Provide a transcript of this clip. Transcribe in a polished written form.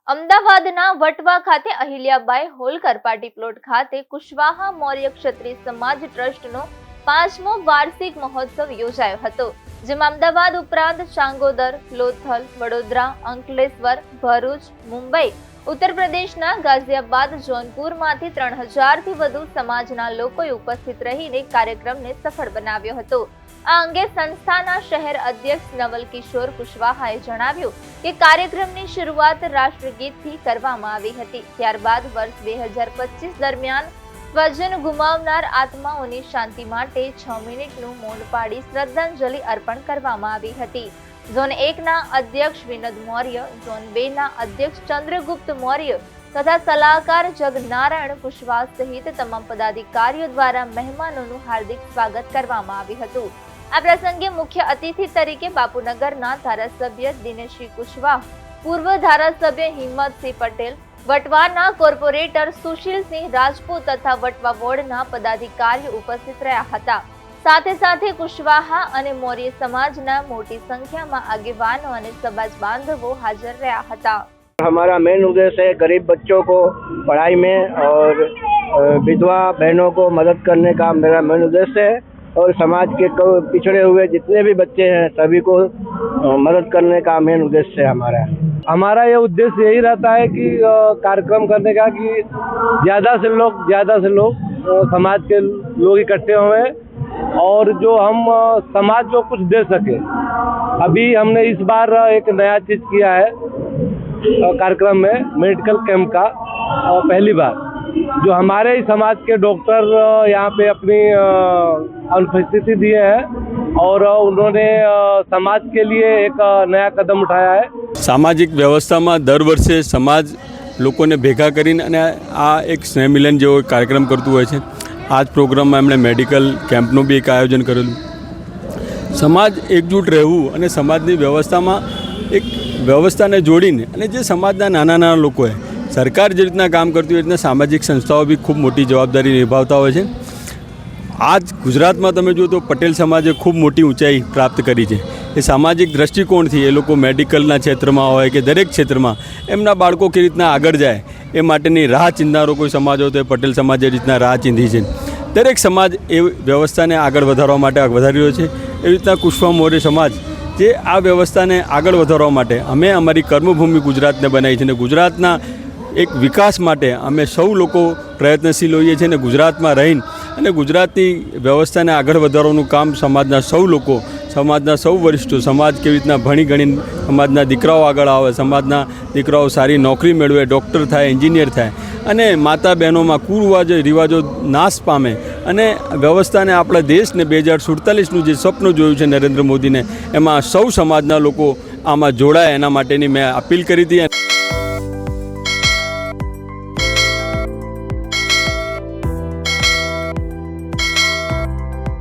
અમદાવાદના વટવા ખાતે અહિલ્યાબાઈ Holkar party plot ખાતે કુશવાહા મૌર્ય ક્ષત્રિય સમાજ ટ્રસ્ટનો 5મો વાર્ષિક મહોત્સવ યોજાયો હતો, જેમાં અમદાવાદ ઉપરાંત ચાંગોદર, લોથલ, વડોદરા, અંકલેશ્વર, ભરૂચ, મુંબઈ, ઉત્તર પ્રદેશના ગાઝિયાબાદ, જોનપુરમાંથી 3000થી વધુ સમાજના લોકોએ ઉપસ્થિત રહીને કાર્યક્રમને સફળ બનાવ્યો હતો। આ અંગે સંસ્થાના શહેર અધ્યક્ષ નવલ કિશોર કુશવાહાએ જણાવ્યું કે કાર્યક્રમની શરૂઆત રાષ્ટ્રગીતથી કરવામાં આવી હતી। ત્યારબાદ વર્ષ 2025 દરમિયાન સ્વજન ગુમાવનાર આત્માઓની શાંતિ માટે 6 મિનિટનું મૌન પાડી શ્રદ્ધાંજલિ અર્પણ કરવામાં આવી હતી। ઝોન 1ના અધ્યક્ષ વિનોદ મૌર્ય, ઝોન 2ના અધ્યક્ષ ચંદ્રગુપ્ત મૌર્ય તથા સલાહકાર જગનારાયણ કુશવાહ સહિત તમામ પદાધિકારીઓ દ્વારા મહેમાનોનું હાર્દિક સ્વાગત કરવામાં આવ્યું હતું। આ પ્રસંગે મુખ્ય અતિથિ તરીકે બાપુનગરના ધારાસભ્ય દિનેશજી કુશવાહ, પૂર્વ ધારાસભ્ય હિંમતસિંહ પટેલ, વટવાના કોર્પોરેટર સુશીલસિંહ રાજપૂત તથા વટવા વોર્ડના પદાધિકારીઓ ઉપસ્થિત રહ્યા હતા। साथ ही साथ कुशवाहा और मौर्य समाजना मोटी संख्या में आगेवानों और समाज बांधवों हाजिर रहा था। हमारा मेन उद्देश्य है गरीब बच्चों को पढ़ाई में और विधवा बहनों को मदद करने का मेरा मेन उद्देश्य है, और समाज के पिछड़े हुए जितने भी बच्चे हैं सभी को मदद करने का मेन उद्देश्य है हमारा ये उद्देश्य यही रहता है कि कार्यक्रम करने का कि ज़्यादा से लोग समाज के लोग इकट्ठे हुए और जो हम समाज को कुछ दे सके। अभी हमने इस बार एक नया चीज़ किया है कार्यक्रम में, मेडिकल कैंप का पहली बार, जो हमारे ही समाज के डॉक्टर यहाँ पे अपनी अनुपस्थिति दिए हैं और उन्होंने समाज के लिए एक नया कदम उठाया है। सामाजिक व्यवस्था में दर वर्षे समाज लोकोने भेगा करीने अने आ एक स्नेह मिलन जेवो कार्यक्रम करतुं होय छे। आज प्रोग्राम में एमणे मेडिकल कैम्पनु भी एक आयोजन करेलुं। समाज एकजूट रहेवुं अने समाजनी व्यवस्थामां एक व्यवस्थाने जोड़ीने अने जे समाजना नाना नाना लोकोए सरकार जे रीतना काम करती होय रीतना सामाजिक संस्थाओं भी खूब मोटी जवाबदारी निभावता होय छे। आज गुजरात में तमे जो तो पटेल समाजे खूब मोटी ऊंचाई प्राप्त करी है। ये सामाजिक दृष्टिकोण थी ए लोग मेडिकलना क्षेत्र में होय के दरेक क्षेत्र में एमना बाळको के रीतना आगळ जाए ए माटेनी राह चींधनारो कोई समाज हो तो पटेल समाजे रीतना राह चींधी है। दरेक समाज ए व्यवस्था ने आगळ वधारवा माटे वधारी रह्यो छे। ए रीतना कुशवाह मौर्य समाज जे आ व्यवस्था ने आगळ वधारवा माटे अमे अमारी कर्मभूमि गुजरात ने बनावी छे। गुजरातना एक विकास माटे अमे सौ लोग प्रयत्नशील होईए छे। गुजरात में रहीने अने गुजराती व्यवस्था ने आगळ वधारवानुं काम समाजना सौ लोग, समाजना सौ वरिष्ठों, समाज केवी रीतना भणी गणी समाजना दीकराओ आगळ आवे, समाजना दीकराओ सारी नौकरी मेळवे, डॉक्टर थाय, एंजीनियर थाय अने माता बहनों में कुरिवाजो नाश पामे अने व्यवस्था ने आपणा देश ने 2047 जे स्वप्न जोयुं छे नरेंद्र मोदी ने, एमां सौ समाजना लोको आमां जोड़ाय एना माटेनी मैं अपील करी हती।